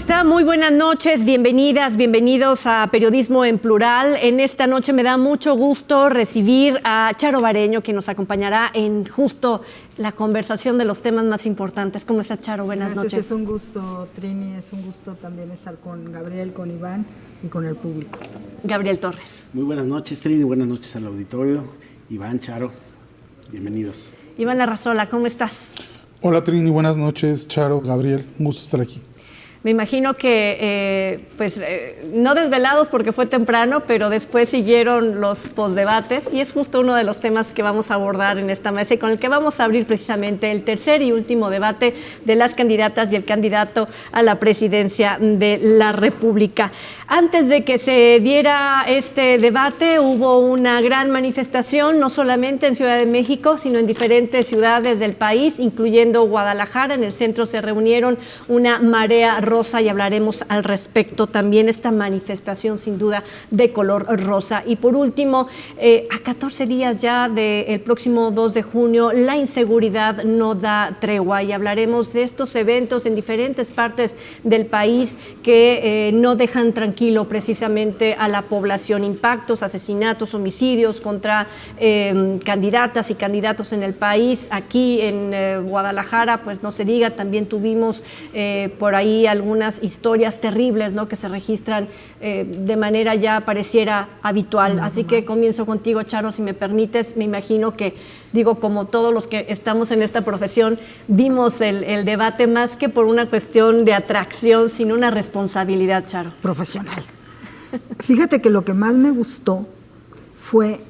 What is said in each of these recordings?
está? Muy buenas noches, bienvenidas, bienvenidos a Periodismo en Plural. En esta noche me da mucho gusto recibir a Charo Bareño, quien nos acompañará en justo la conversación de los temas más importantes. ¿Cómo está, Charo? Buenas noches. Es un gusto, Trini, es un gusto también estar con Gabriel, con Iván y con el público. Gabriel Torres. Muy buenas noches, Trini, buenas noches al auditorio. Iván, Charo, bienvenidos. Iván Arrazola, ¿cómo estás? Hola Trini, buenas noches, Charo, Gabriel, un gusto estar aquí. Me imagino que, no desvelados porque fue temprano, pero después siguieron los postdebates y es justo uno de los temas que vamos a abordar en esta mesa y con el que vamos a abrir precisamente el tercer y último debate de las candidatas y el candidato a la presidencia de la República. Antes de que se diera este debate, hubo una gran manifestación, no solamente en Ciudad de México, sino en diferentes ciudades del país, incluyendo Guadalajara. En el centro se reunieron una marea rosa y hablaremos al respecto también, esta manifestación sin duda de color rosa. Y por último, a 14 días ya del próximo 2 de junio, la inseguridad no da tregua y hablaremos de estos eventos en diferentes partes del país que no dejan tranquilo precisamente a la población, impactos, asesinatos, homicidios contra candidatas y candidatos en el país. Aquí en Guadalajara, pues no se diga, también tuvimos por ahí algunas historias terribles, ¿no?, que se registran de manera ya pareciera habitual. Así que comienzo contigo, Charo, si me permites. Me imagino que, digo, como todos los que estamos en esta profesión, vimos el debate más que por una cuestión de atracción, sino una responsabilidad, Charo. Profesional. Fíjate que lo que más me gustó fue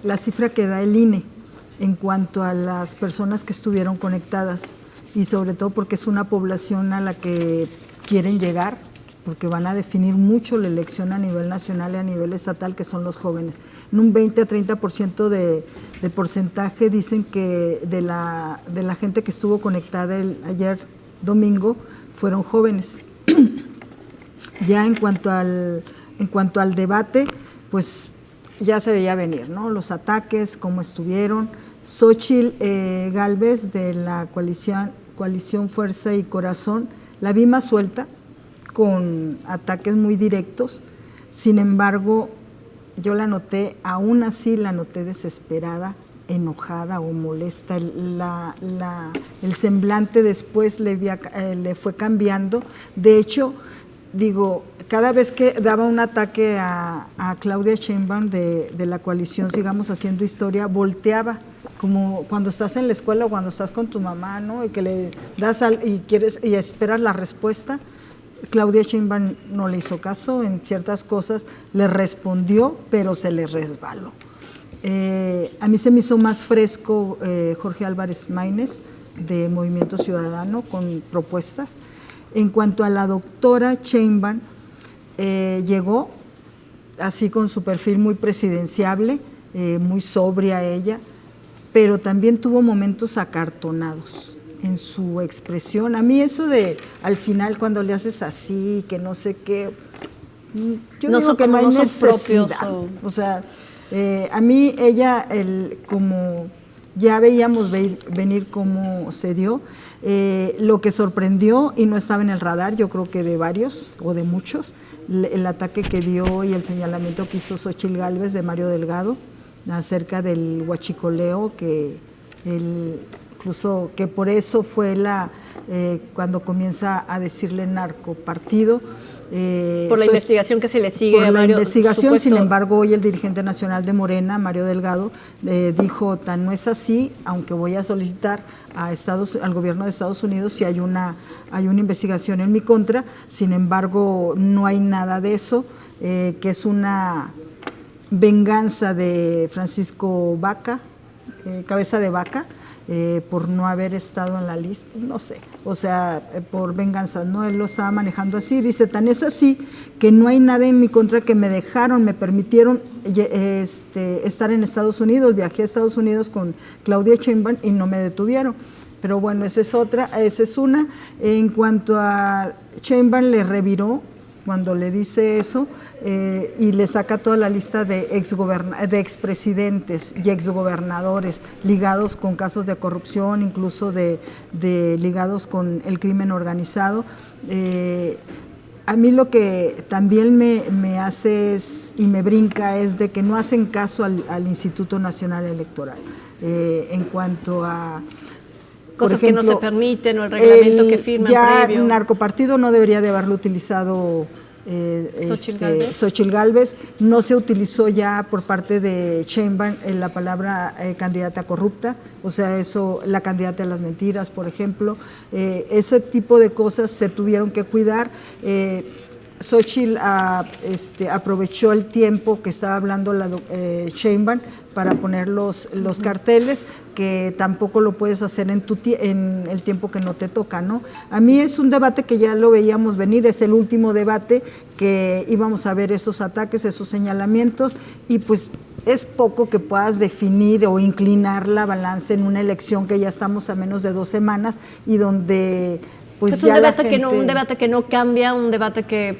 la cifra que da el INE en cuanto a las personas que estuvieron conectadas y sobre todo porque es una población a la que quieren llegar, porque van a definir mucho la elección a nivel nacional y a nivel estatal, que son los jóvenes. En un 20 a 30% de porcentaje dicen que de la gente que estuvo conectada ayer domingo fueron jóvenes. Ya en cuanto al debate, pues ya se veía venir, ¿no? Los ataques, cómo estuvieron. Xóchitl Gálvez de la coalición Fuerza y Corazón, la vi más suelta, con ataques muy directos. Sin embargo, yo la noté, aún así la noté desesperada, enojada o molesta. El semblante después le fue cambiando. De hecho, digo, cada vez que daba un ataque a Claudia Sheinbaum de la coalición Sigamos Haciendo Historia, volteaba, como cuando estás en la escuela o cuando estás con tu mamá, ¿no? Y que le das y esperas la respuesta. Claudia Sheinbaum no le hizo caso en ciertas cosas, le respondió, pero se le resbaló. A mí se me hizo más fresco Jorge Álvarez Maínez, de Movimiento Ciudadano, con propuestas. En cuanto a la doctora Sheinbaum, llegó así con su perfil muy presidenciable, muy sobria ella, pero también tuvo momentos acartonados en su expresión. A mí eso de al final cuando le haces así, que no sé qué, yo no digo que no hay necesidad. O sea, a mí ella, como ya veíamos venir cómo se dio, lo que sorprendió y no estaba en el radar, yo creo que de varios o de muchos, el ataque que dio y el señalamiento que hizo Xóchitl Gálvez de Mario Delgado acerca del huachicoleo, que incluso que por eso fue cuando comienza a decirle narcopartido. Por la investigación que se le sigue por a Mario. La investigación, sin embargo, hoy el dirigente nacional de Morena, Mario Delgado, dijo, tan no es así, aunque voy a solicitar al gobierno de Estados Unidos si hay una investigación en mi contra, sin embargo, no hay nada de eso, que es una venganza de Francisco Vaca, Cabeza de Vaca, por no haber estado en la lista, no sé, o sea, por venganza, no, él lo estaba manejando así, dice, tan es así que no hay nada en mi contra, que me permitieron estar en Estados Unidos, viajé a Estados Unidos con Claudia Sheinbaum y no me detuvieron, pero bueno, esa es una. En cuanto a Sheinbaum, le reviró cuando le dice eso, y le saca toda la lista de expresidentes y exgobernadores ligados con casos de corrupción, incluso de ligados con el crimen organizado. A mí lo que también me hace y me brinca es de que no hacen caso al Instituto Nacional Electoral en cuanto a cosas por ejemplo, que no se permiten o el reglamento que firman ya previo. El narcopartido no debería de haberlo utilizado Xóchitl Gálvez. No se utilizó ya por parte de Sheinbaum la palabra candidata corrupta, o sea, eso, la candidata de las mentiras, por ejemplo. Ese tipo de cosas se tuvieron que cuidar. Xóchitl aprovechó el tiempo que estaba hablando Sheinbaum para poner los carteles, que tampoco lo puedes hacer en el tiempo que no te toca, ¿no? A mí es un debate que ya lo veíamos venir, es el último debate que íbamos a ver esos ataques, esos señalamientos, y pues es poco que puedas definir o inclinar la balanza en una elección que ya estamos a menos de 2 semanas y donde pues es un debate que no cambia, un debate que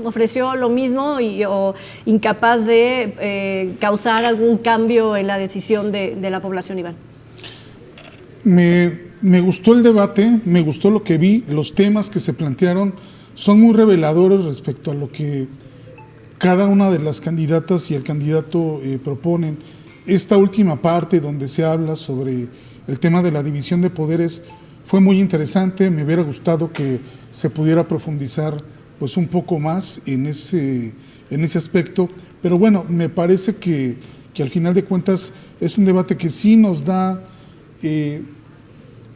ofreció lo mismo o incapaz de causar algún cambio en la decisión de la población, Iván. Me gustó el debate, me gustó lo que vi, los temas que se plantearon son muy reveladores respecto a lo que cada una de las candidatas y el candidato proponen. Esta última parte donde se habla sobre el tema de la división de poderes fue muy interesante, me hubiera gustado que se pudiera profundizar pues un poco más en ese aspecto, pero bueno, me parece que al final de cuentas es un debate que sí nos da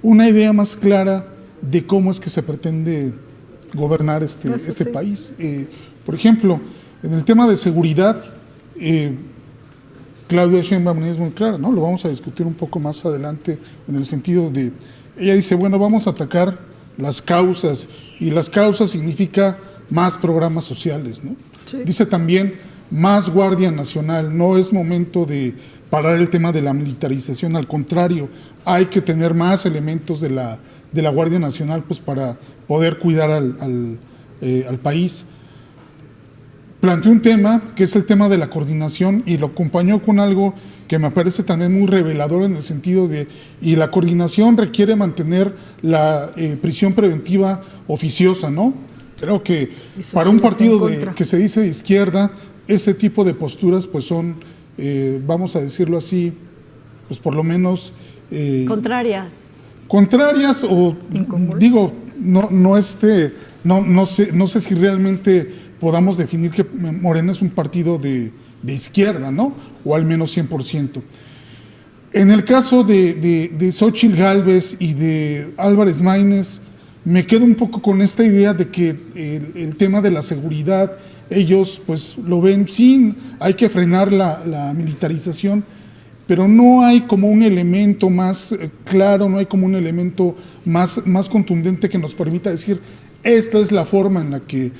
una idea más clara de cómo es que se pretende gobernar este país. Por ejemplo, en el tema de seguridad, Claudia Sheinbaum es muy clara, ¿no? Lo vamos a discutir un poco más adelante en el sentido de, ella dice, bueno, vamos a atacar las causas, y las causas significa más programas sociales, ¿no? Sí. Dice también más Guardia Nacional, no es momento de parar el tema de la militarización, al contrario, hay que tener más elementos de la Guardia Nacional pues para poder cuidar al país. Planteó un tema que es el tema de la coordinación y lo acompañó con algo que me parece también muy revelador en el sentido de, y la coordinación requiere mantener la prisión preventiva oficiosa, ¿no? Creo que para un partido que se dice de izquierda, ese tipo de posturas pues son, vamos a decirlo así, pues por lo menos… Contrarias o digo, no sé si realmente podamos definir que Morena es un partido de izquierda, ¿no? O al menos 100%. En el caso de Xóchitl Gálvez y de Álvarez Maínez, me quedo un poco con esta idea de que el tema de la seguridad, ellos pues lo ven, sí, hay que frenar la militarización, pero no hay como un elemento más claro, no hay como un elemento más contundente que nos permita decir, esta es la forma en la que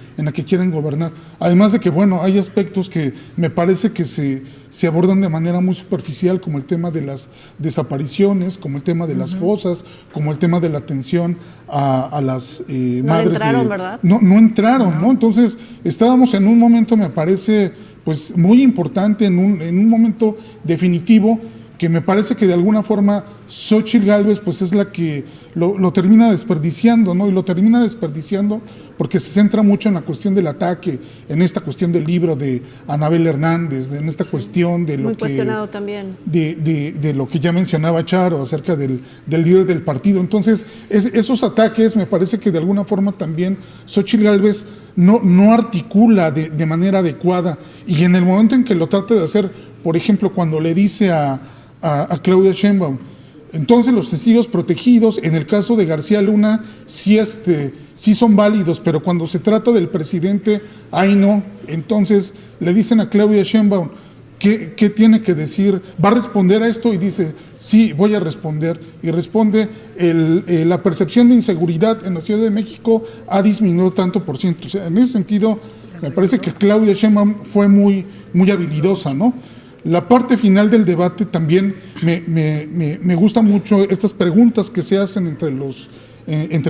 quieren gobernar. Además de que, bueno, hay aspectos que me parece que se abordan de manera muy superficial, como el tema de las desapariciones, como el tema de las fosas, como el tema de la atención a las madres. No entraron, ¿verdad? No entraron, ¿no? Entonces, estábamos en un momento, me parece, pues muy importante, en un momento definitivo, que me parece que de alguna forma Xóchitl Gálvez pues es la que lo termina desperdiciando, ¿no? Y lo termina desperdiciando porque se centra mucho en la cuestión del ataque, en esta cuestión del libro de Anabel Hernández, en esta cuestión de lo muy que… cuestionado también. De lo que ya mencionaba Charo acerca del líder del partido. Entonces, esos ataques me parece que de alguna forma también Xóchitl Gálvez no articula de manera adecuada, y en el momento en que lo trate de hacer, por ejemplo, cuando le dice a Claudia Sheinbaum, entonces los testigos protegidos, en el caso de García Luna, sí son válidos, pero cuando se trata del presidente, ahí no. Entonces le dicen a Claudia Sheinbaum, ¿qué tiene que decir? ¿Va a responder a esto? Y dice, sí, voy a responder. Y responde, la percepción de inseguridad en la Ciudad de México ha disminuido tanto por ciento. O sea, en ese sentido, me parece que Claudia Sheinbaum fue muy habilidosa, ¿no? La parte final del debate también me gusta mucho estas preguntas que se hacen entre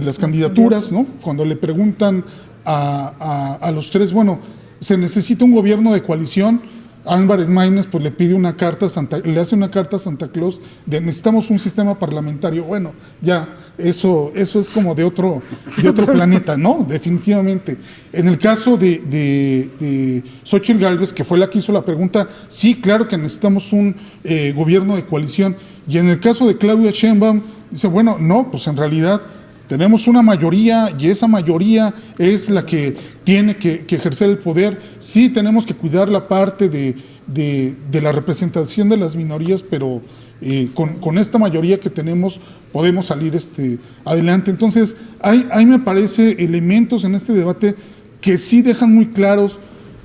las candidaturas, ¿no? Cuando le preguntan a los tres, bueno, se necesita un gobierno de coalición. Álvarez Maínez pues le pide una carta le hace una carta a Santa Claus de necesitamos un sistema parlamentario. Bueno, ya, eso es como de otro planeta, ¿no? Definitivamente. En el caso de Xóchitl Gálvez, que fue la que hizo la pregunta, sí, claro que necesitamos un gobierno de coalición. Y en el caso de Claudia Sheinbaum, dice, bueno, no, pues en realidad tenemos una mayoría y esa mayoría es la que tiene que ejercer el poder. Sí, tenemos que cuidar la parte de la representación de las minorías, pero con esta mayoría que tenemos podemos salir adelante. Entonces, hay me parece elementos en este debate que sí dejan muy claros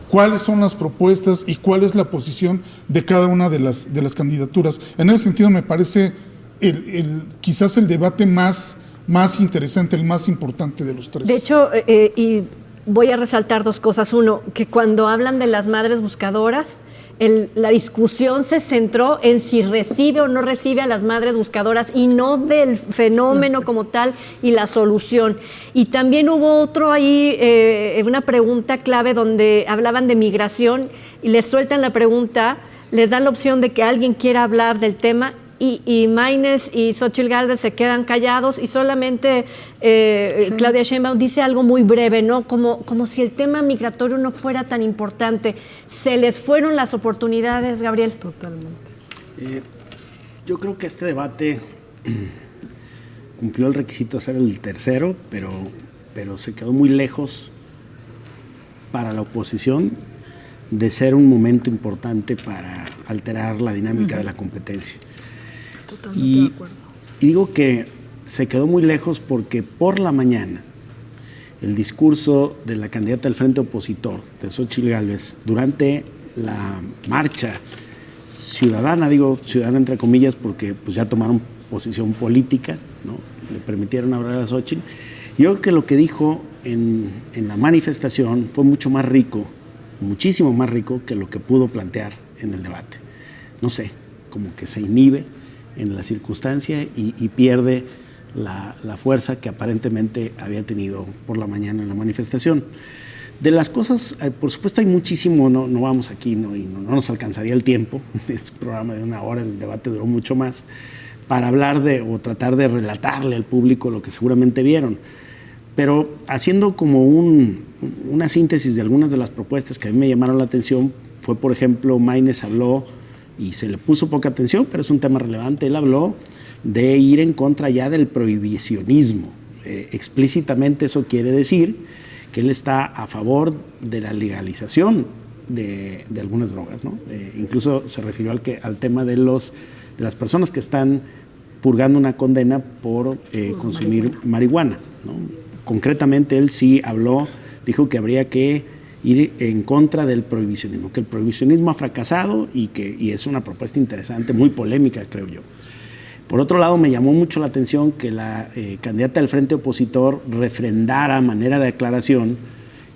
cuáles son las propuestas y cuál es la posición de cada una de las candidaturas. En ese sentido, me parece quizás el debate más interesante, el más importante de los tres. De hecho, y voy a resaltar dos cosas. Uno, que cuando hablan de las madres buscadoras, la discusión se centró en si recibe o no recibe a las madres buscadoras y no del fenómeno como tal y la solución. Y también hubo otro ahí, una pregunta clave donde hablaban de migración y les sueltan la pregunta, les dan la opción de que alguien quiera hablar del tema. Y Maínez y Xóchitl Gálvez se quedan callados y solamente Claudia Sheinbaum dice algo muy breve, ¿no? Como si el tema migratorio no fuera tan importante. ¿Se les fueron las oportunidades, Gabriel? Totalmente. Yo creo que este debate cumplió el requisito de ser el tercero, pero se quedó muy lejos para la oposición de ser un momento importante para alterar la dinámica de la competencia. Totalmente de acuerdo. Y digo que se quedó muy lejos porque por la mañana el discurso de la candidata del Frente Opositor, de Xóchitl Gálvez, durante la marcha ciudadana, digo ciudadana entre comillas porque pues ya tomaron posición política, ¿no? Le permitieron hablar a Xóchitl. Yo creo que lo que dijo en la manifestación fue mucho más rico, muchísimo más rico que lo que pudo plantear en el debate. No sé, como que se inhibe en la circunstancia y pierde la fuerza que aparentemente había tenido por la mañana en la manifestación. De las cosas, por supuesto hay muchísimo, no vamos aquí, no nos alcanzaría el tiempo, este programa de 1 hora, el debate duró mucho más, para hablar o tratar de relatarle al público lo que seguramente vieron. Pero haciendo como una síntesis de algunas de las propuestas que a mí me llamaron la atención, fue por ejemplo, Maínez habló y se le puso poca atención, pero es un tema relevante. Él habló de ir en contra ya del prohibicionismo. Explícitamente eso quiere decir que él está a favor de la legalización de algunas drogas, ¿no? Incluso se refirió al tema de las personas que están purgando una condena por consumir marihuana, ¿no? Concretamente él sí dijo que habría que ir en contra del prohibicionismo, que el prohibicionismo ha fracasado y es una propuesta interesante, muy polémica, creo yo. Por otro lado, me llamó mucho la atención que la candidata del Frente Opositor refrendara a manera de aclaración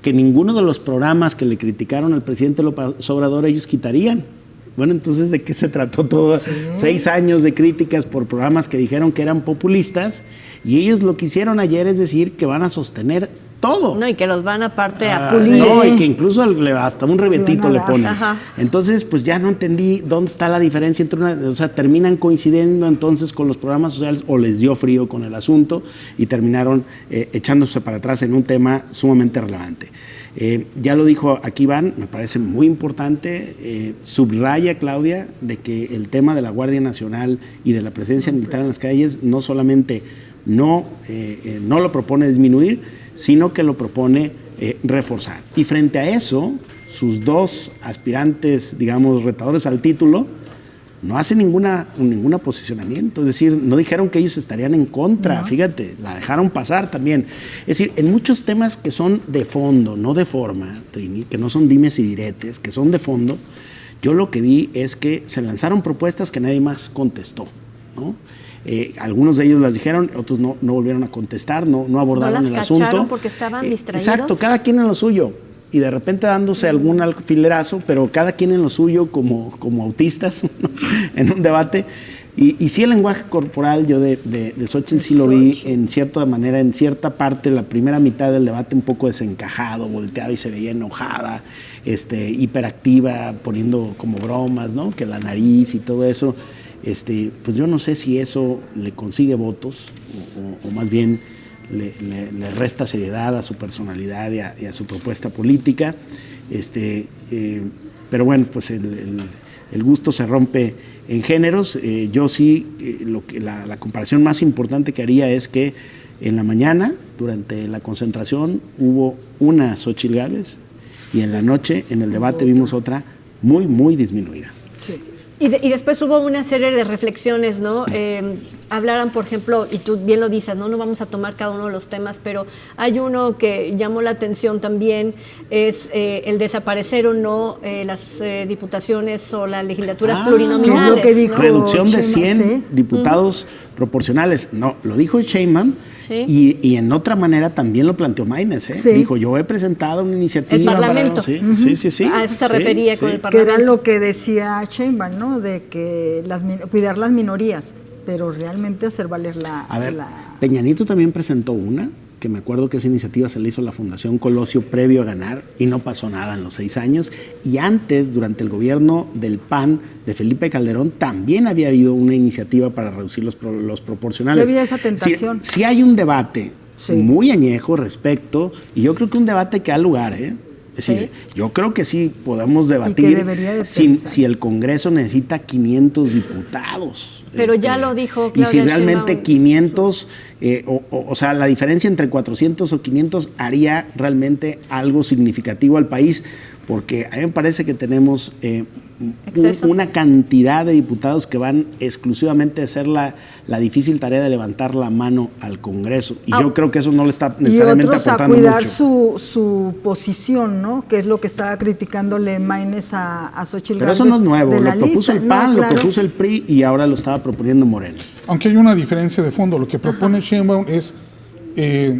que ninguno de los programas que le criticaron al presidente López Obrador ellos quitarían. Bueno, entonces, ¿de qué se trató todo? Sí. 6 años de críticas por programas que dijeron que eran populistas y ellos lo que hicieron ayer es decir que van a sostener todo. No, y que los van aparte a pulir. No, y que incluso hasta un rebetito le ponen. Ajá. Entonces, pues ya no entendí dónde está la diferencia entre o sea, terminan coincidiendo entonces con los programas sociales o les dio frío con el asunto y terminaron echándose para atrás en un tema sumamente relevante. Ya lo dijo aquí Iván, me parece muy importante, subraya Claudia de que el tema de la Guardia Nacional y de la presencia militar en las calles no solamente no lo propone disminuir, sino que lo propone reforzar. Y frente a eso, sus dos aspirantes, digamos, retadores al título, no hacen ninguna posicionamiento, es decir, no dijeron que ellos estarían en contra, no. Fíjate, la dejaron pasar también. Es decir, en muchos temas que son de fondo, no de forma, Trini, que no son dimes y diretes, que son de fondo, yo lo que vi es que se lanzaron propuestas que nadie más contestó, ¿no? Algunos de ellos las dijeron, otros no volvieron a contestar, no abordaron el asunto. ¿No las cacharon porque estaban distraídos? Exacto, cada quien en lo suyo. Y de repente dándose algún alfilerazo, pero cada quien en lo suyo como autistas, ¿no? En un debate. Y sí, el lenguaje corporal, yo de Xóchitl sí lo vi en cierta manera, en cierta parte, la primera mitad del debate un poco desencajado, volteaba y se veía enojada, hiperactiva, poniendo como bromas, ¿no? Que la nariz y todo eso. Pues yo no sé si eso le consigue votos o más bien le resta seriedad a su personalidad y a su propuesta política. Pero bueno, pues el gusto se rompe en géneros. Yo sí, la comparación más importante que haría es que en la mañana, durante la concentración, hubo una Xóchitl Gálvez y en la noche, en el debate, vimos otra muy, muy disminuida. Sí. Y después hubo una serie de reflexiones, ¿no? Hablaran, por ejemplo, y tú bien lo dices, ¿no? No vamos a tomar cada uno de los temas, pero hay uno que llamó la atención también, es el desaparecer o no las diputaciones o las legislaturas plurinominales. Lo que dijo, ¿no? Reducción de 100 sí. diputados proporcionales. No, lo dijo Sheinbaum. Sí. Y en otra manera también lo planteó Maínez, ¿eh? Sí. Dijo, yo he presentado una iniciativa. El Parlamento. Sí. A eso se refería con el Que Parlamento. era lo que decía Sheinbaum, ¿no? De que cuidar las minorías, pero realmente hacer valer A ver, Peña Nieto también presentó una, que me acuerdo que esa iniciativa se le hizo a la Fundación Colosio previo a ganar y no pasó nada en los 6 años. Y antes, durante el gobierno del PAN de Felipe Calderón, también había habido una iniciativa para reducir los proporcionales. Había esa tentación. Sí hay un debate Sí. muy añejo respecto, y yo creo que un debate que da lugar, ¿eh? Es decir, Sí. yo creo que sí podemos que debatir debería de si el Congreso necesita 500 diputados. Pero ya lo dijo Y si Claudia realmente Sheinbaum. 500, o sea, la diferencia entre 400 o 500 haría realmente algo significativo al país, porque a mí me parece que tenemos Exceso. una cantidad de diputados que van exclusivamente a hacer la difícil tarea de levantar la mano al Congreso. Y yo creo que eso no le está y necesariamente otros a aportando cuidar mucho. su posición, ¿no? Que es lo que estaba criticándole Maínez a Xóchitl Pero eso Gálvez no es nuevo, de la lo propuso lista. el PAN, No, claro. lo propuso el PRI y ahora lo estaba proponiendo Morena. Aunque hay una diferencia de fondo, lo que propone Sheinbaum es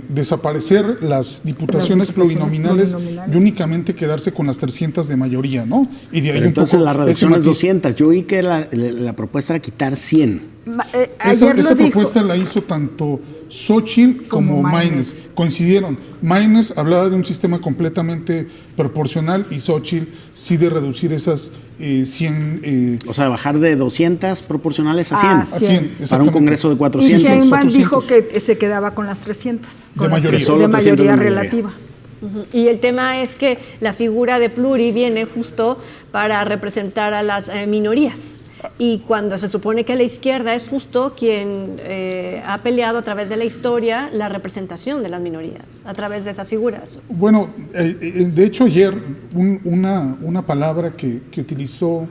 desaparecer las diputaciones plurinominales y únicamente quedarse con las 300 de mayoría, ¿no? Y de ahí Pero un entonces poco la ese reducción es matiz. 200. Yo oí que la propuesta era quitar 100. Ayer Esa lo dijo. propuesta la hizo tanto Xóchitl como Maínez. Coincidieron. Maínez hablaba de un sistema completamente proporcional y Xóchitl sí de reducir esas 100... O sea, bajar de 200 proporcionales a 100. Ah, a 100, Para un exactamente. Congreso de Y 400. Sheinbaum 400. dijo que se quedaba con las 300. Con las mayoría. Solo de 300 de mayoría mayoría. relativa. Ujú. Y el tema es que la figura de pluri viene justo para representar a las minorías. Y cuando se supone que la izquierda es justo quien ha peleado a través de la historia la representación de las minorías, a través de esas figuras. Bueno, de hecho ayer una palabra que utilizó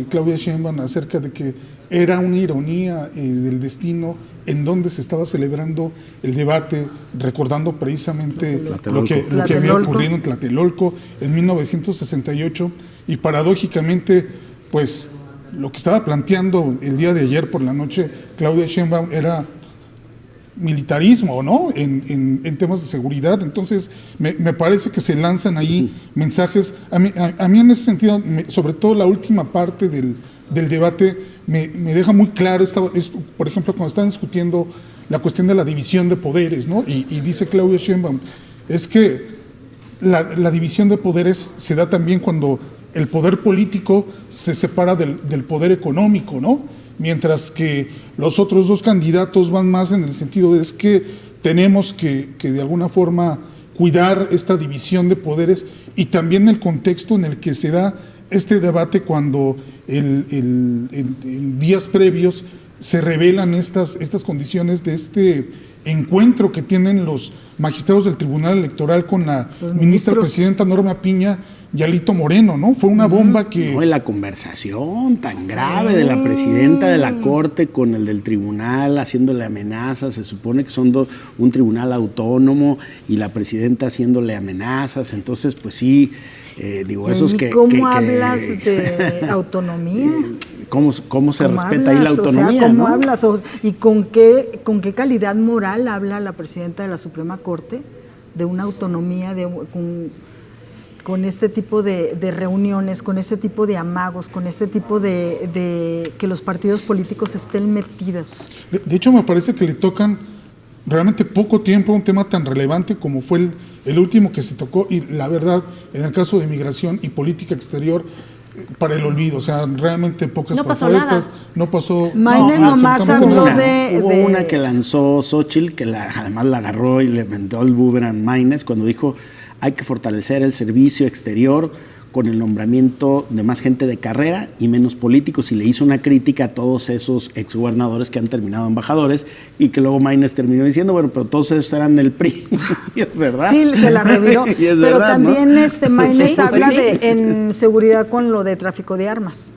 Claudia Sheinbaum acerca de que era una ironía del destino en donde se estaba celebrando el debate, recordando precisamente lo que había Tlatelolco. ocurrido en Tlatelolco en 1968 y paradójicamente, pues lo que estaba planteando el día de ayer por la noche Claudia Sheinbaum era militarismo, ¿no? En temas de seguridad. Entonces, me parece que se lanzan ahí mensajes. A mí en ese sentido, sobre todo la última parte del debate, me deja muy claro, por ejemplo, cuando están discutiendo la cuestión de la división de poderes, ¿no? Y dice Claudia Sheinbaum, es que la división de poderes se da también cuando el poder político se separa del poder económico, ¿no? Mientras que los otros dos candidatos van más en el sentido de es que tenemos que de alguna forma cuidar esta división de poderes y también el contexto en el que se da este debate cuando en días previos se revelan estas condiciones de este encuentro que tienen los magistrados del Tribunal Electoral con la ministra presidenta Norma Piña y Alito Moreno, ¿no? Fue una bomba que... No, y la conversación tan grave de la presidenta de la Corte con el del tribunal haciéndole amenazas, se supone que son un tribunal autónomo y la presidenta haciéndole amenazas, entonces pues sí, digo, eso es que... ¿Cómo hablas de autonomía? ¿Cómo se ¿Cómo respeta ahí la hablas? autonomía? O sea, ¿cómo ¿no? hablas? ¿Y con qué calidad moral habla la presidenta de la Suprema Corte de una autonomía, con este tipo de reuniones, con este tipo de amagos, con este tipo de que los partidos políticos estén metidos. De hecho, me parece que le tocan realmente poco tiempo a un tema tan relevante como fue el último que se tocó, y la verdad, en el caso de migración y política exterior, para el olvido, o sea, realmente pocas propuestas, no pasó. Maínez nomás habló Hubo una que lanzó Xóchitl, que además la agarró y le inventó el boomerang Maínez, cuando dijo hay que fortalecer el servicio exterior con el nombramiento de más gente de carrera y menos políticos, y le hizo una crítica a todos esos exgobernadores que han terminado embajadores, y que luego Maínez terminó diciendo, bueno, pero todos esos eran del PRI, y es verdad. Sí, se la reviró, pero verdad, también ¿no? Maínez habla en seguridad con lo de tráfico de armas,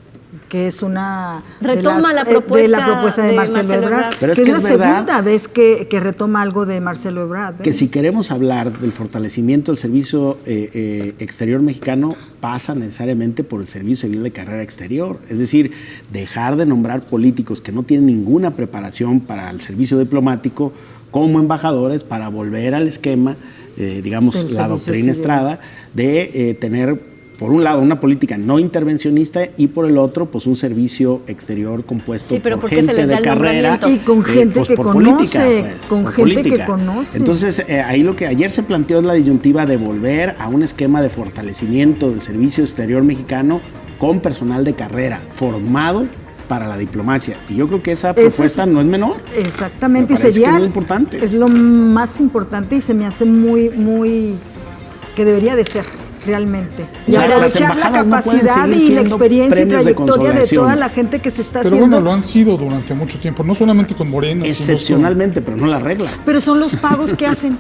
que es una retoma la propuesta de Marcelo Ebrard, pero que es la verdad, segunda vez que retoma algo de Marcelo Ebrard. Que si queremos hablar del fortalecimiento del servicio exterior mexicano, pasa necesariamente por el servicio civil de carrera exterior, es decir, dejar de nombrar políticos que no tienen ninguna preparación para el servicio diplomático como embajadores, para volver al esquema, digamos, la doctrina Estrada, de tener por un lado una política no intervencionista y por el otro pues un servicio exterior compuesto por gente de carrera y con gente que conoce, con gente que conoce. Entonces ahí lo que ayer se planteó es la disyuntiva de volver a un esquema de fortalecimiento del servicio exterior mexicano con personal de carrera formado para la diplomacia, y yo creo que esa propuesta no es menor. Exactamente, y sería muy importante. Es lo más importante y se me hace muy que debería de ser realmente. Y aprovechar la capacidad y la experiencia y trayectoria de toda la gente que se está haciendo. Pero bueno, lo han sido durante mucho tiempo, no solamente con Morena. Excepcionalmente, pero no la regla. Pero son los pagos que hacen.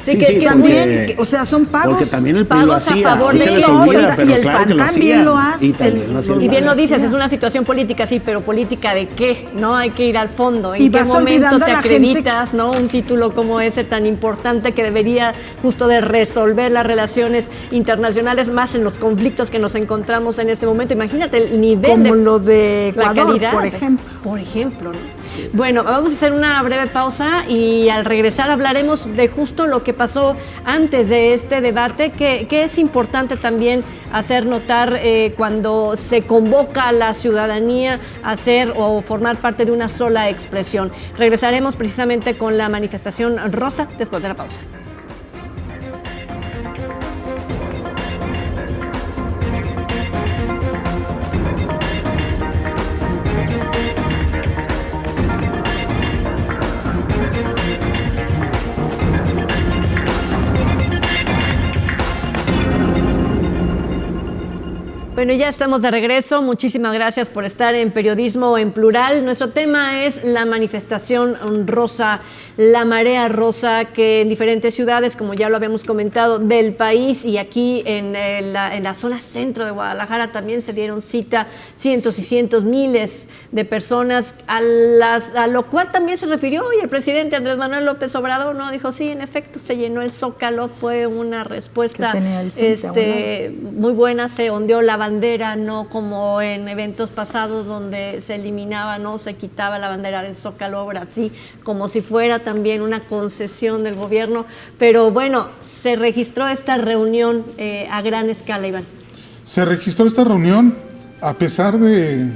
Sí, que también, o sea, son pagos. Porque también el PRI lo hacía, a favor se de les olvida, pero y el claro PAN que lo también lo hacían. hace. Y bien lo dices, es una situación política, sí, pero política ¿de qué? No hay que ir al fondo. ¿En y qué momento te acreditas, gente... no, un título como ese tan importante que debería justo de resolver las relaciones internacionales, más en los conflictos que nos encontramos en este momento? Imagínate el nivel como lo de Ecuador, la calidad, por ejemplo, ¿no? Bueno, vamos a hacer una breve pausa y al regresar hablaremos de justo lo que pasó antes de este debate, que es importante también hacer notar cuando se convoca a la ciudadanía a hacer o formar parte de una sola expresión. Regresaremos precisamente con la manifestación rosa después de la pausa. Bueno, ya estamos de regreso. Muchísimas gracias por estar en Periodismo en Plural. Nuestro tema es la manifestación rosa, la marea rosa, que en diferentes ciudades, como ya lo habíamos comentado, del país y aquí en la zona centro de Guadalajara también se dieron cita cientos y cientos, miles de personas, a lo cual también se refirió hoy el presidente Andrés Manuel López Obrador, ¿no? Dijo, sí, en efecto, se llenó el Zócalo, fue una respuesta muy buena, se ondeó la bandera, no como en eventos pasados donde se eliminaba, no se quitaba la bandera del Zócalo, ahora sí, como si fuera también una concesión del gobierno. Pero bueno, se registró esta reunión a gran escala, Iván. Se registró esta reunión a pesar de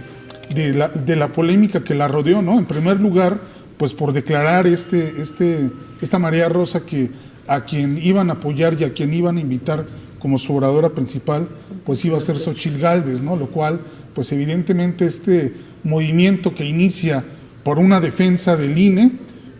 la polémica que la rodeó, ¿no? En primer lugar, pues por declarar esta marea rosa que a quien iban a apoyar y a quien iban a invitar como su oradora principal, pues iba a ser Xóchitl Gálvez, ¿no? Lo cual, pues evidentemente este movimiento que inicia por una defensa del INE,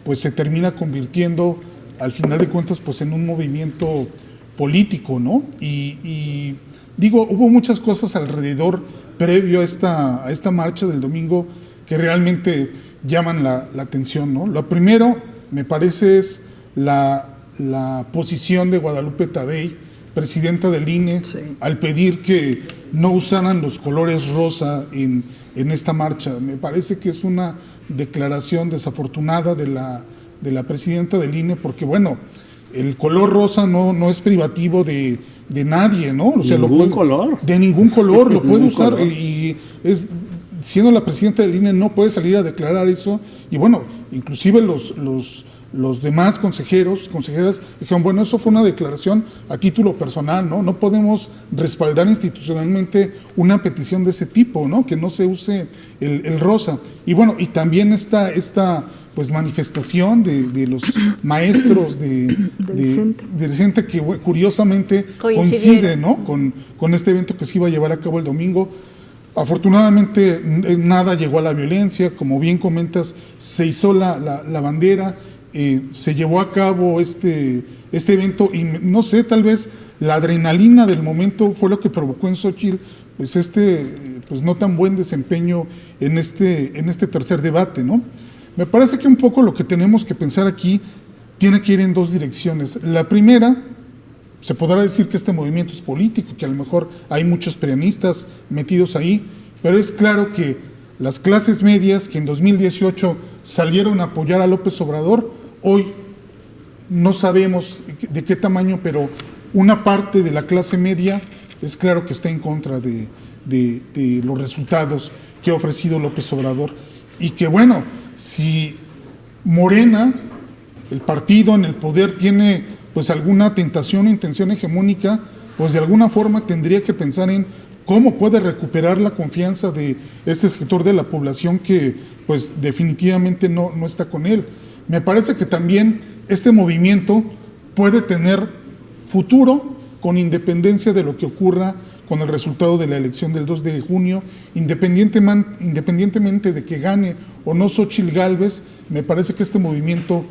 pues se termina convirtiendo, al final de cuentas, pues en un movimiento político, ¿no? Y digo, hubo muchas cosas alrededor, previo a esta marcha del domingo, que realmente llaman la atención, ¿no? Lo primero, me parece, es la posición de Guadalupe Tadei, presidenta del INE, sí, al pedir que no usaran los colores rosa en esta marcha. Me parece que es una declaración desafortunada de la presidenta del INE, porque bueno, el color rosa no es privativo de nadie, ¿no? O sea, color. De ningún color, lo puede usar color. Y siendo la presidenta del INE no puede salir a declarar eso. Y bueno, inclusive los los demás consejeras dijeron, bueno, eso fue una declaración a título personal, ¿no? No podemos respaldar institucionalmente una petición de ese tipo, ¿no? Que no se use el rosa. Y bueno, y también esta pues manifestación de los maestros del CENTE que curiosamente coincide, ¿no? con este evento que se iba a llevar a cabo el domingo. Afortunadamente nada llegó a la violencia, como bien comentas, se izó la bandera, se llevó a cabo este evento y no sé, tal vez la adrenalina del momento fue lo que provocó en Xóchitl pues pues no tan buen desempeño en este tercer debate, ¿no? Me parece que un poco lo que tenemos que pensar aquí tiene que ir en dos direcciones. La primera, se podrá decir que este movimiento es político, que a lo mejor hay muchos prianistas metidos ahí, pero es claro que las clases medias que en 2018 salieron a apoyar a López Obrador, hoy no sabemos de qué tamaño, pero una parte de la clase media es claro que está en contra de los resultados que ha ofrecido López Obrador. Y que bueno, si Morena, el partido en el poder, tiene pues alguna tentación o intención hegemónica, pues de alguna forma tendría que pensar en cómo puede recuperar la confianza de este sector de la población que pues definitivamente no está con él. Me parece que también este movimiento puede tener futuro con independencia de lo que ocurra con el resultado de la elección del 2 de junio, independientemente de que gane o no Xóchitl Gálvez. Me parece que este movimiento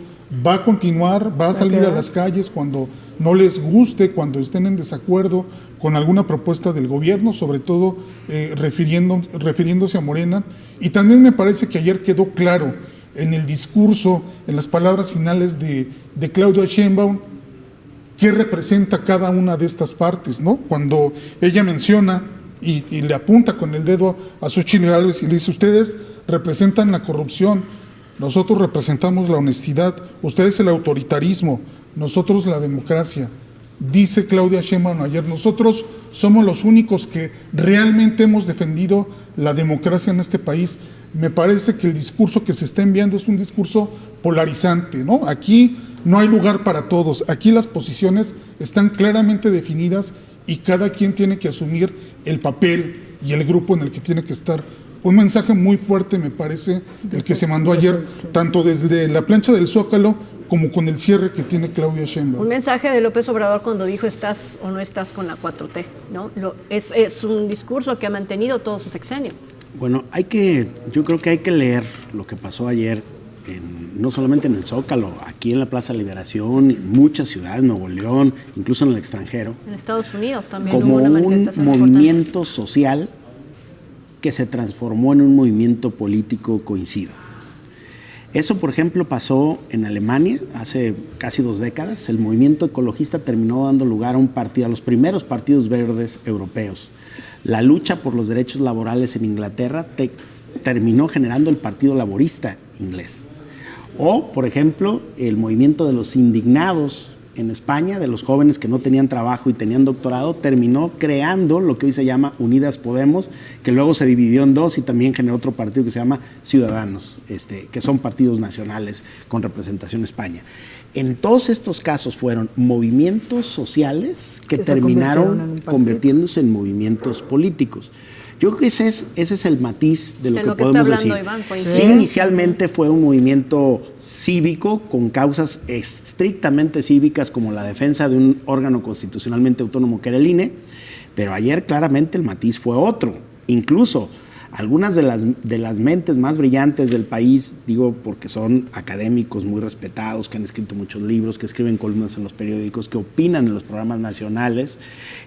va a continuar, va a salir a las calles cuando no les guste, cuando estén en desacuerdo con alguna propuesta del gobierno, sobre todo refiriéndose a Morena. Y también me parece que ayer quedó claro en el discurso, en las palabras finales de Claudia Sheinbaum, qué representa cada una de estas partes, ¿no? Cuando ella menciona y le apunta con el dedo a Xóchitl Gálvez y le dice, ustedes representan la corrupción, nosotros representamos la honestidad, ustedes el autoritarismo, nosotros la democracia. Dice Claudia Sheinbaum ayer, nosotros somos los únicos que realmente hemos defendido la democracia en este país. Me parece que el discurso que se está enviando es un discurso polarizante, ¿no? Aquí no hay lugar para todos, aquí las posiciones están claramente definidas y cada quien tiene que asumir el papel y el grupo en el que tiene que estar. Un mensaje muy fuerte me parece el que se mandó ayer, tanto desde la plancha del Zócalo como con el cierre que tiene Claudia Sheinbaum. Un mensaje de López Obrador cuando dijo estás o no estás con la 4T, ¿no? Es un discurso que ha mantenido todo su sexenio. Bueno, yo creo que hay que leer lo que pasó ayer, no solamente en el Zócalo, aquí en la Plaza Liberación, en muchas ciudades, Nuevo León, incluso en el extranjero. En Estados Unidos también como hubo una manifestación un movimiento social que se transformó en un movimiento político coincido. Eso, por ejemplo, pasó en Alemania hace casi 2 décadas. El movimiento ecologista terminó dando lugar a los primeros partidos verdes europeos. La lucha por los derechos laborales en Inglaterra terminó generando el Partido Laborista inglés. O, por ejemplo, el movimiento de los indignados en España, de los jóvenes que no tenían trabajo y tenían doctorado, terminó creando lo que hoy se llama Unidas Podemos, que luego se dividió en 2 y también generó otro partido que se llama Ciudadanos, que son partidos nacionales con representación en España. En todos estos casos fueron movimientos sociales que terminaron convirtiéndose en movimientos políticos. Yo creo que ese es el matiz de lo que podemos decir. Iván, sí, inicialmente fue un movimiento cívico con causas estrictamente cívicas como la defensa de un órgano constitucionalmente autónomo que era el INE, pero ayer claramente el matiz fue otro. Incluso algunas de las mentes más brillantes del país, digo porque son académicos muy respetados, que han escrito muchos libros, que escriben columnas en los periódicos, que opinan en los programas nacionales,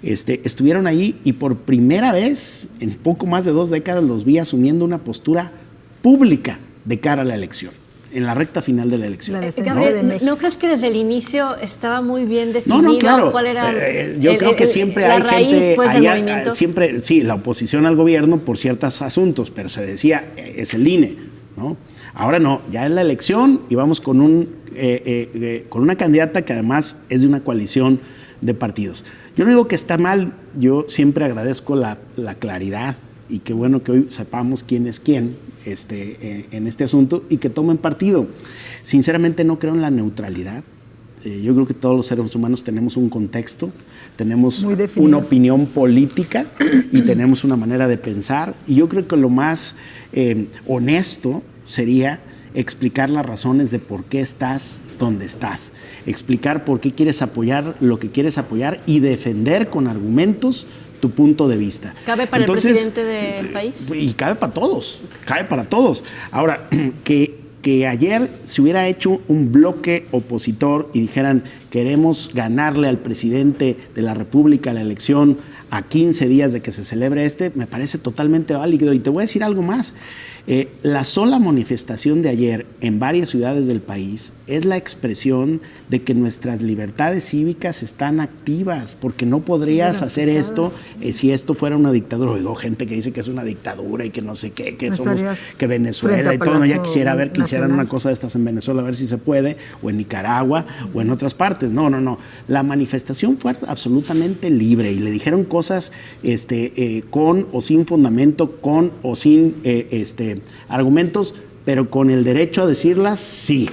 estuvieron ahí y por primera vez en poco más de 2 décadas los vi asumiendo una postura pública de cara a la elección, en la recta final de la elección. Gabriel, ¿no crees que desde el inicio estaba muy bien definido claro. cuál era yo creo que siempre la hay raíz, gente, pues, del movimiento? Siempre, sí, la oposición al gobierno por ciertos asuntos, pero se decía, es el INE, ¿no? Ahora no, ya es la elección y vamos con una candidata que además es de una coalición de partidos. Yo no digo que está mal, yo siempre agradezco la claridad y qué bueno que hoy sepamos quién es quién en este asunto y que tomen partido. Sinceramente no creo en la neutralidad. Yo creo que todos los seres humanos tenemos un contexto, tenemos una opinión política y tenemos una manera de pensar, y yo creo que lo más honesto sería explicar las razones de por qué estás donde estás, explicar por qué quieres apoyar lo que quieres apoyar y defender con argumentos tu punto de vista. ¿Cabe para el presidente del país? Y cabe para todos, cabe para todos. Ahora, que ayer se hubiera hecho un bloque opositor y dijeran queremos ganarle al presidente de la República la elección a 15 días de que se celebre me parece totalmente válido. Y te voy a decir algo más. La sola manifestación de ayer en varias ciudades del país es la expresión de que nuestras libertades cívicas están activas, porque no podrías hacer esto si esto fuera una dictadura. Oigo gente que dice que es una dictadura y que no sé qué, que somos, que Venezuela y todo. Ya quisiera ver que hicieran una cosa de estas en Venezuela, a ver si se puede, o en Nicaragua, o en otras partes. No. La manifestación fue absolutamente libre y le dijeron cosas con o sin fundamento, con o sin argumentos, pero con el derecho a decirlas sí.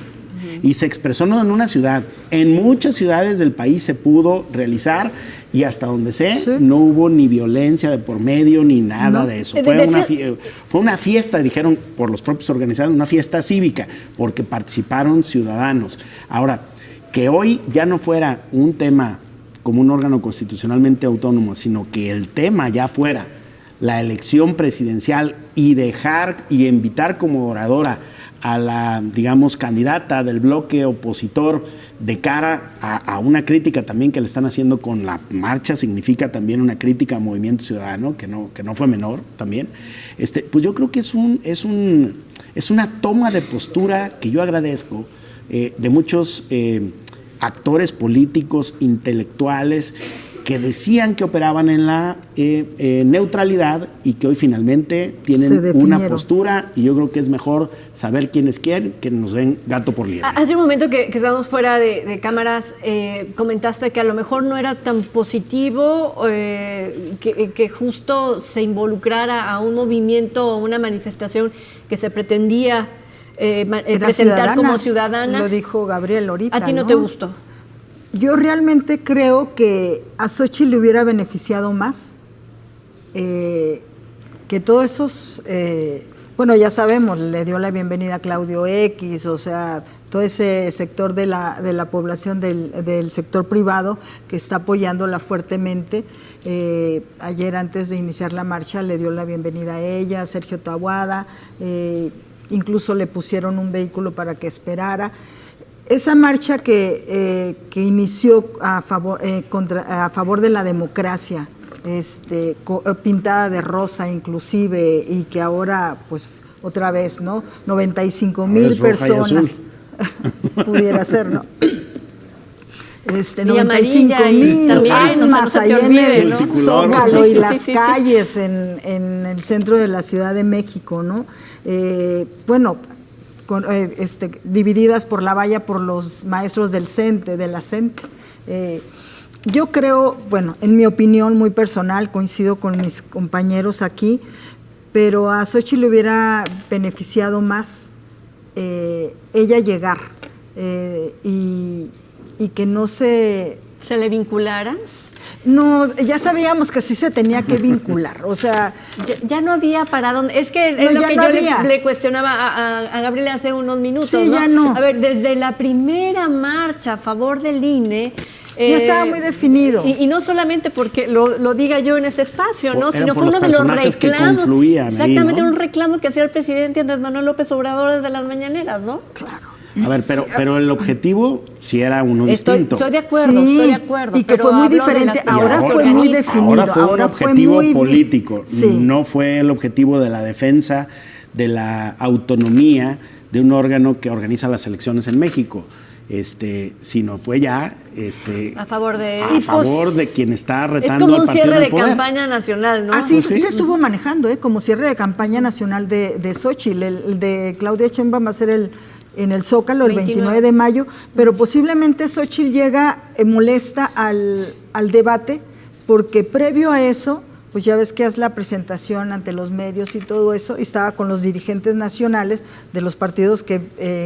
Y se expresó no en una ciudad, en muchas ciudades del país se pudo realizar, y hasta donde sé, no hubo ni violencia de por medio ni nada de eso. Fue una fiesta, dijeron por los propios organizados, una fiesta cívica, porque participaron ciudadanos. Ahora, que hoy ya no fuera un tema como un órgano constitucionalmente autónomo, sino que el tema ya fuera la elección presidencial y dejar y invitar como oradora a la, digamos, candidata del bloque opositor de cara a una crítica también que le están haciendo con la marcha, significa también una crítica al Movimiento Ciudadano, que no fue menor también, pues yo creo que es una toma de postura que yo agradezco de muchos actores políticos, intelectuales, que operaban en la neutralidad y que hoy finalmente tienen una postura, y yo creo que es mejor saber quién es quién, que nos den gato por liebre. Hace un momento que estábamos fuera de cámaras, comentaste que a lo mejor no era tan positivo que justo se involucrara a un movimiento o una manifestación que se pretendía presentar como ciudadana. Lo dijo Gabriel ahorita. ¿A ti no te gustó? Yo realmente creo que a Xochitl le hubiera beneficiado más que todos esos, bueno, ya sabemos, le dio la bienvenida a Claudio X, o sea, todo ese sector de la población del sector privado que está apoyándola fuertemente. Ayer, antes de iniciar la marcha, le dio la bienvenida a ella, Sergio Taboada, incluso le pusieron un vehículo para que esperara. Esa marcha que inició a favor de la democracia, pintada de rosa inclusive, y que ahora, pues, otra vez, ¿no? 95,000 personas. Pudiera ser, ¿no? 95,000 almas allá en el Zócalo y las calles en el centro de la Ciudad de México, ¿no? Divididas por la valla por los maestros del CENTE, de la CENTE. Yo creo, bueno, en mi opinión muy personal, coincido con mis compañeros aquí, pero a Xochitl le hubiera beneficiado más ella llegar y que no se le vinculara. No, ya sabíamos que sí se tenía que vincular, o sea... Ya no había para dónde... Es que es lo que yo le cuestionaba a Gabriel hace unos minutos, sí, ¿no? Ya no. A ver, desde la primera marcha a favor del INE... ya estaba muy definido. Y no solamente porque lo diga yo en este espacio, ¿no? Sino fue uno de los reclamos. Exactamente, ahí, ¿no? Un reclamo que hacía el presidente Andrés Manuel López Obrador desde las mañaneras, ¿no? Claro. A ver, pero el objetivo sí era uno distinto. Estoy de acuerdo. Y que fue muy diferente. Ahora fue muy definido. Ahora fue un objetivo político. No fue el objetivo de la defensa de la autonomía de un órgano que organiza las elecciones en México. Sino fue ya a favor de quien está retando al partido. Es como un cierre de campaña nacional, ¿no? Así se estuvo manejando, como cierre de campaña nacional de Xochitl. El de Claudia Sheinbaum va a ser en el Zócalo el 29 de mayo, pero posiblemente Xochitl llega molesta al debate, porque previo a eso pues ya ves que hace la presentación ante los medios y todo eso, y estaba con los dirigentes nacionales de los partidos que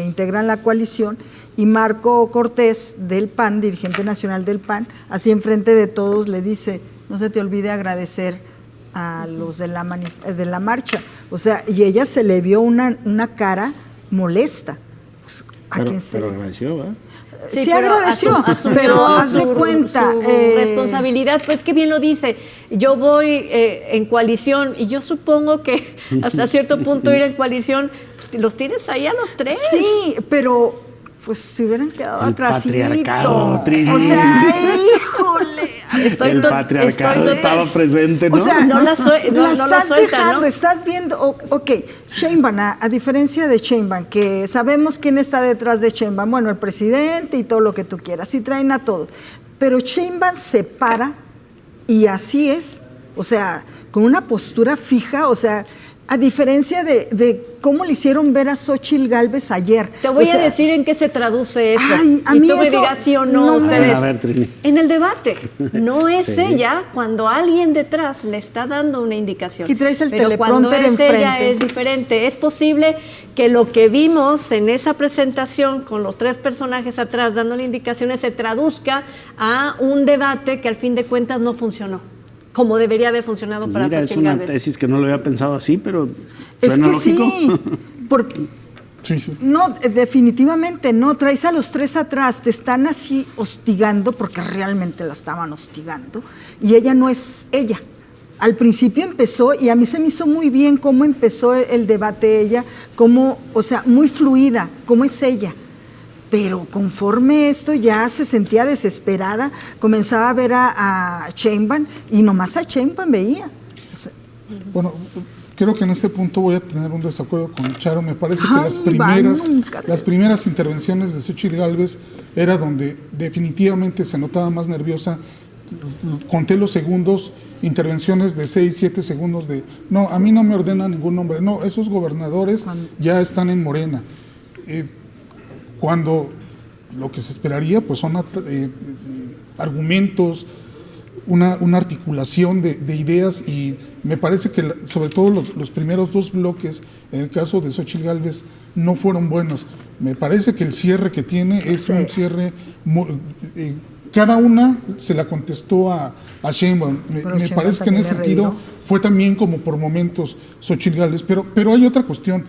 integran la coalición, y Marco Cortés del PAN, dirigente nacional del PAN, así enfrente de todos le dice, no se te olvide agradecer a los de la marcha. O sea, y ella se le vio una cara molesta. Pues, pero agradeció, ¿verdad? Sí agradeció, pero haz de cuenta. Su responsabilidad, pues que bien lo dice, yo voy en coalición y yo supongo que hasta cierto punto ir en coalición, pues, los tienes ahí a los tres. Sí, pero pues se hubieran quedado atrás. Patriarcado, Trini. O sea, híjole. El patriarcado estaba presente, ¿no? O sea, no la estás suelta, dejando, ¿no? estás viendo, ok, Sheinbaum, a diferencia de Sheinbaum, que sabemos quién está detrás de Sheinbaum, bueno, el presidente y todo lo que tú quieras, y traen a todos, pero Sheinbaum se para y así es, o sea, con una postura fija, o sea, a diferencia de cómo le hicieron ver a Xóchitl Gálvez ayer. Te voy a decir en qué se traduce eso. Ay, a y mí tú me eso dirás sí o no, no ustedes. A ver, Trini. En el debate. No es Sí. ella cuando alguien detrás le está dando una indicación. Y traes el pero cuando teleprompter es ella enfrente. es diferente. Es posible que lo que vimos en esa presentación con los tres personajes atrás dándole indicaciones se traduzca a un debate que al fin de cuentas no funcionó como debería haber funcionado Pues para mira, es Xóchitl una Gálvez. tesis que no lo había pensado así, pero Es suena que lógico. sí, porque Sí. no, definitivamente no, traes a los tres atrás, te están así hostigando porque realmente la estaban hostigando y ella no es ella. Al principio empezó y a mí se me hizo muy bien cómo empezó el debate ella, cómo, o sea, muy fluida, cómo es ella. Pero conforme esto ya se sentía desesperada, comenzaba a ver a Sheinbaum y nomás a Sheinbaum veía. O sea, Bueno, creo que en este punto voy a tener un desacuerdo con Charo. Me parece que Ay, nunca te- las primeras intervenciones de Xóchitl Gálvez era donde definitivamente se notaba más nerviosa. Conté los segundos, intervenciones de 6, 7 segundos de, no, a mí no me ordena ningún nombre, no, esos gobernadores ya están en Morena. Cuando lo que se esperaría pues son argumentos, una articulación de ideas, y me parece que sobre todo los primeros dos bloques, en el caso de Xóchitl Gálvez, no fueron buenos. Me parece que el cierre que tiene es un cierre, cada una se la contestó a Sheinbaum. Me Sheinbaum parece que en también ese le sentido reviró. fue también como por momentos Xóchitl Gálvez, pero hay otra cuestión.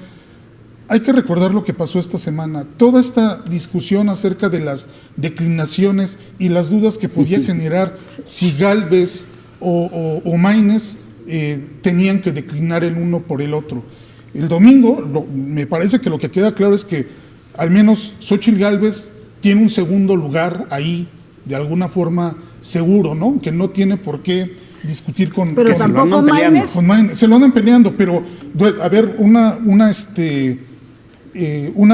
Hay que recordar lo que pasó esta semana. Toda esta discusión acerca de las declinaciones y las dudas que podía generar si Gálvez o Maínez tenían que declinar el uno por el otro. El domingo, me parece que lo que queda claro es que al menos Xóchitl Gálvez tiene un segundo lugar ahí, de alguna forma seguro, ¿no? Que no tiene por qué discutir con... pero con- se lo tampoco andan peleando. Maínez. con Maínez. Se lo andan peleando, pero a ver, una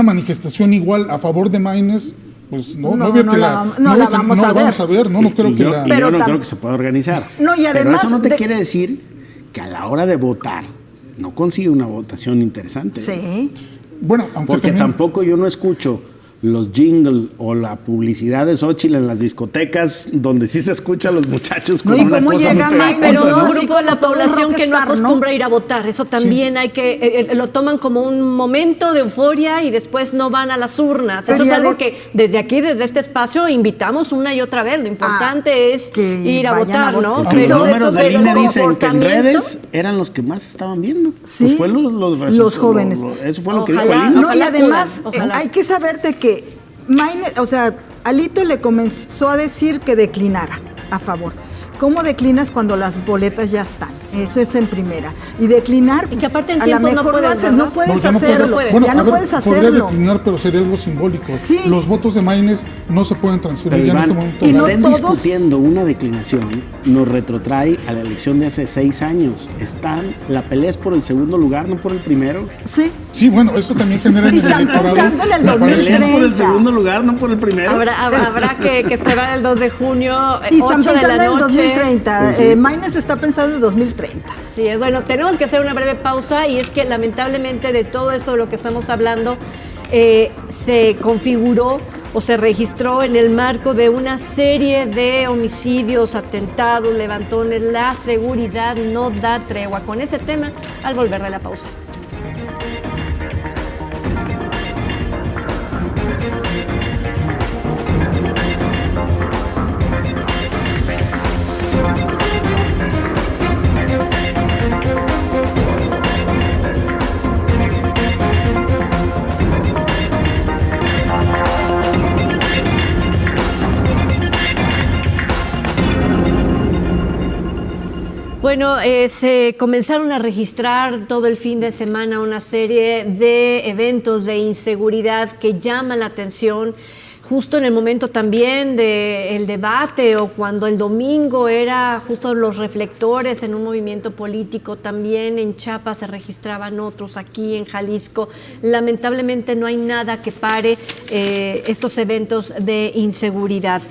manifestación igual a favor de Maínez, pues no veo que no la vamos a ver. no creo que la... Y yo Pero no tam- creo que se pueda organizar. No, y Pero además eso no te de- quiere decir que a la hora de votar no consigue una votación interesante. Sí. Bueno, aunque Porque también... tampoco yo no escucho los jingles o la publicidad de Xóchitl en las discotecas donde sí se escucha a los muchachos con No, y una cómo cosa llega muy Maínez, Pero pegajosa, ¿no? un ¿no? grupo de la Así como todo población que no rockstar, ¿no? acostumbra a ir a votar, eso también hay que, lo toman como un momento de euforia y después no van a las urnas. Pero Eso es ya algo de- que desde aquí, desde este espacio, invitamos una y otra vez. Lo importante es que ir a vayan a votar, ¿no? votar. Porque los Sobre números todo, del pero INE el dicen que en comportamiento- redes eran los que más estaban viendo. Sí, Pues fue los resultados. los jóvenes. Eso fue lo que dijo Ojalá, el INE. No, y Ojalá además acudan, ojalá. hay que saber de que Maínez, o sea, Alito le comenzó a decir que declinara a favor. ¿Cómo declinas cuando las boletas ya están? Eso es en primera. Y declinar, Y que aparte en a lo tiempo no mejor puedes, haces, ¿verdad? no puedes ya no puede. hacerlo. Bueno, ya a no ver, puedes podría hacerlo. declinar, pero sería algo simbólico. Sí. Los votos de Maínez no se pueden transferir Pero ya en Iván, este momento. que Y no estén todos- discutiendo una declinación nos retrotrae a la elección de hace 6 años. La pelea es por el segundo lugar, no por el primero. Sí. Sí, bueno, eso también genera en Y el están electorado. pensando en el me La parece- pelea es por el 30. segundo lugar, no por el primero. Habrá que esperar el 2 de junio, Y están 8 de pensando la en el noche. 2030. Sí, sí. Maínez está pensando en 2030. Sí, es bueno, tenemos que hacer una breve pausa y es que lamentablemente de todo esto de lo que estamos hablando se configuró o se registró en el marco de una serie de homicidios, atentados, levantones. La seguridad no da tregua. Con ese tema, al volver de la pausa. Bueno, se comenzaron a registrar todo el fin de semana una serie de eventos de inseguridad que llaman la atención justo en el momento también del debate, o cuando el domingo era justo los reflectores en un movimiento político. También en Chiapas se registraban otros, aquí en Jalisco. Lamentablemente no hay nada que pare estos eventos de inseguridad.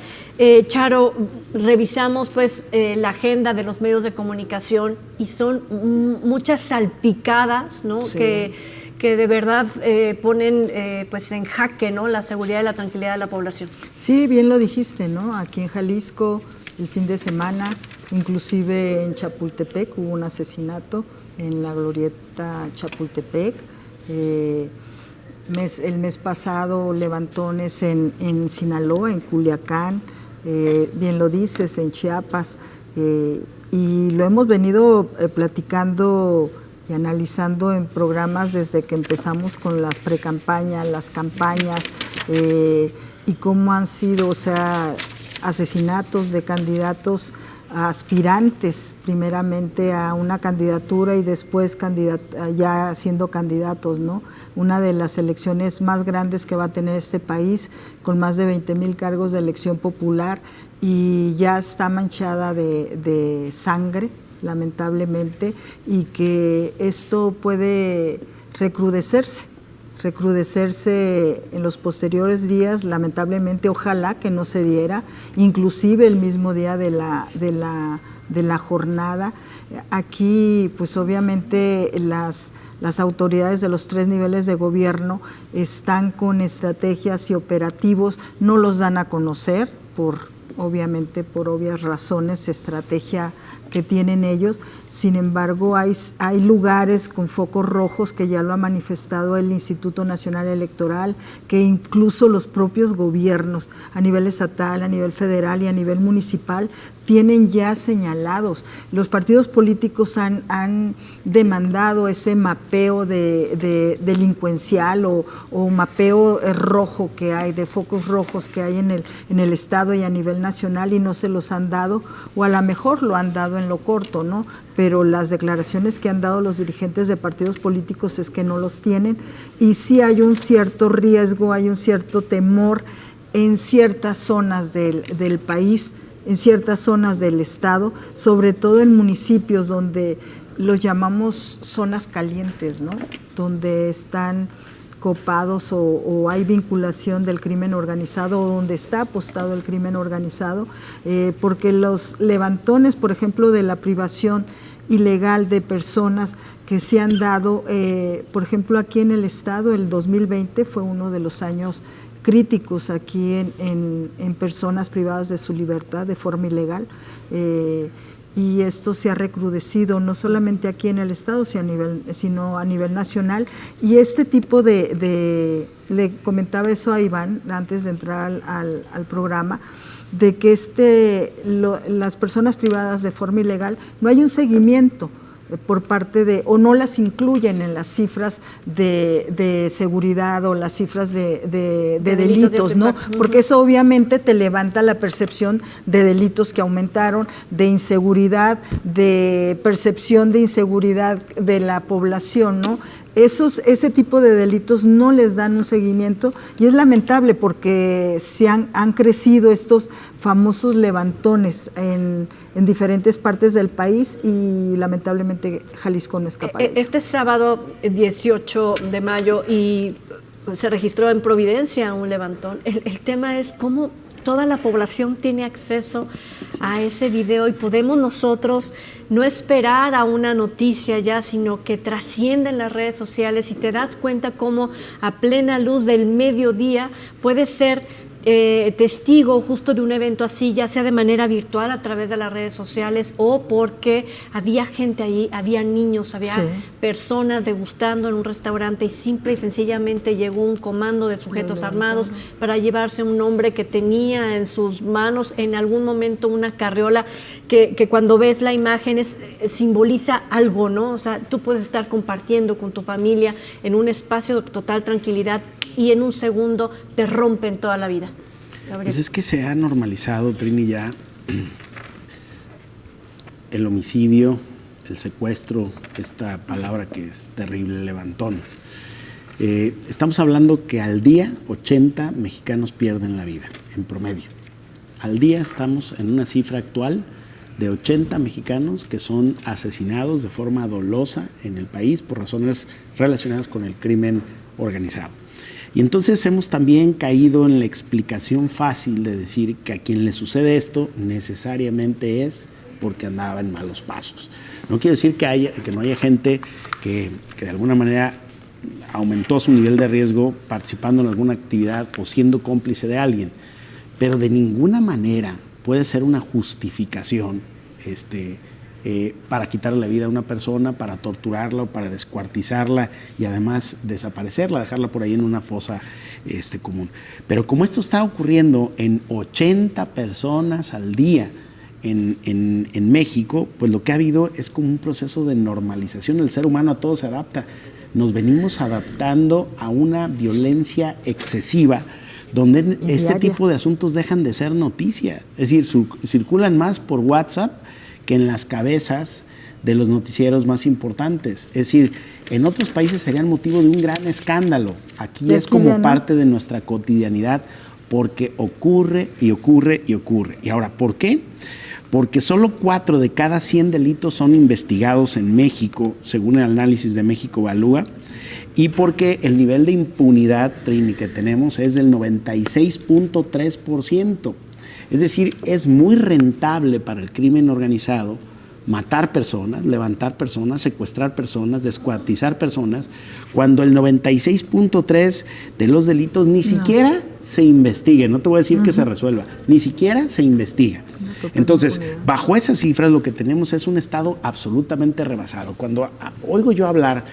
Charo, revisamos pues la agenda de los medios de comunicación y son muchas salpicadas, ¿no? Sí. Que de verdad ponen pues en jaque, ¿no?, la seguridad y la tranquilidad de la población. Sí, bien lo dijiste, ¿no? Aquí en Jalisco, el fin de semana, inclusive en Chapultepec hubo un asesinato en la glorieta Chapultepec. El mes pasado levantones en Sinaloa, en Culiacán, bien lo dices, en Chiapas, y lo hemos venido platicando y analizando en programas desde que empezamos con las precampañas, las campañas, y cómo han sido, o sea, asesinatos de candidatos aspirantes primeramente a una candidatura y después ya siendo candidatos, ¿no? Una de las elecciones más grandes que va a tener este país, con más de 20,000 cargos de elección popular, y ya está manchada de sangre, lamentablemente, y que esto puede recrudecerse en los posteriores días, lamentablemente. Ojalá que no se diera, inclusive el mismo día de la jornada. Aquí, pues obviamente las autoridades de los 3 niveles de gobierno están con estrategias y operativos, no los dan a conocer obviamente por obvias razones, estrategia que tienen ellos. Sin embargo, hay lugares con focos rojos, que ya lo ha manifestado el Instituto Nacional Electoral, que incluso los propios gobiernos a nivel estatal, a nivel federal y a nivel municipal tienen ya señalados. Los partidos políticos han demandado ese mapeo de delincuencial o mapeo rojo que hay, de focos rojos que hay en el Estado y a nivel nacional, y no se los han dado, o a lo mejor lo han dado en lo corto, ¿no? Pero las declaraciones que han dado los dirigentes de partidos políticos es que no los tienen, y sí hay un cierto riesgo, hay un cierto temor en ciertas zonas del país, en ciertas zonas del estado, sobre todo en municipios donde los llamamos zonas calientes, ¿no? Donde están copados o hay vinculación del crimen organizado, o donde está apostado el crimen organizado, porque los levantones, por ejemplo, de la privación ilegal de personas que se han dado, por ejemplo, aquí en el estado, el 2020 fue uno de los años críticos aquí en personas privadas de su libertad de forma ilegal, y esto se ha recrudecido no solamente aquí en el estado, sino a nivel nacional. Y este tipo le comentaba eso a Iván antes de entrar al programa, de que las personas privadas de forma ilegal no hay un seguimiento por parte o no las incluyen en las cifras de seguridad o las cifras de delitos, ¿no? Porque eso obviamente te levanta la percepción de delitos que aumentaron, de inseguridad, de percepción de inseguridad de la población, ¿no? Ese tipo de delitos no les dan un seguimiento, y es lamentable porque han crecido estos famosos levantones en diferentes partes del país, y lamentablemente Jalisco no escapa de ello. Este sábado 18 de mayo y se registró en Providencia un levantón. El tema es cómo toda la población tiene acceso a ese video, y podemos nosotros no esperar a una noticia ya, sino que trasciende en las redes sociales, y te das cuenta cómo a plena luz del mediodía puede ser testigo justo de un evento así, ya sea de manera virtual a través de las redes sociales o porque había gente ahí, había niños, había personas degustando en un restaurante y simple y sencillamente llegó un comando de sujetos armados para llevarse a un hombre que tenía en sus manos en algún momento una carriola que cuando ves la imagen simboliza algo, ¿no? O sea, tú puedes estar compartiendo con tu familia en un espacio de total tranquilidad y en un segundo te rompen toda la vida. Pues es que se ha normalizado, Trini, ya el homicidio, el secuestro, esta palabra que es terrible, levantón. Estamos hablando que al día 80 mexicanos pierden la vida, en promedio. Al día estamos en una cifra actual de 80 mexicanos que son asesinados de forma dolosa en el país por razones relacionadas con el crimen organizado. Y entonces hemos también caído en la explicación fácil de decir que a quien le sucede esto necesariamente es porque andaba en malos pasos. No quiero decir que no haya gente que de alguna manera aumentó su nivel de riesgo participando en alguna actividad o siendo cómplice de alguien, pero de ninguna manera puede ser una justificación para quitarle la vida a una persona, para torturarla o para descuartizarla y además desaparecerla, dejarla por ahí en una fosa común. Pero como esto está ocurriendo en 80 personas al día en México, pues lo que ha habido es como un proceso de normalización. El ser humano a todo se adapta. Nos venimos adaptando a una violencia excesiva donde este tipo de asuntos dejan de ser noticia. Es decir, circulan más por WhatsApp que en las cabezas de los noticieros más importantes. Es decir, en otros países serían motivo de un gran escándalo. Aquí es como parte de nuestra cotidianidad porque ocurre y ocurre y ocurre. Y ahora, ¿por qué? Porque solo 4 de cada 100 delitos son investigados en México, según el análisis de México Evalúa, y porque el nivel de impunidad, Trini, que tenemos es del 96.3%. Es decir, es muy rentable para el crimen organizado matar personas, levantar personas, secuestrar personas, descuartizar personas, cuando el 96.3% de los delitos ni siquiera se investiga. No te voy a decir que se resuelva, ni siquiera se investiga. Entonces, bajo esas cifras lo que tenemos es un Estado absolutamente rebasado. Cuando oigo yo hablar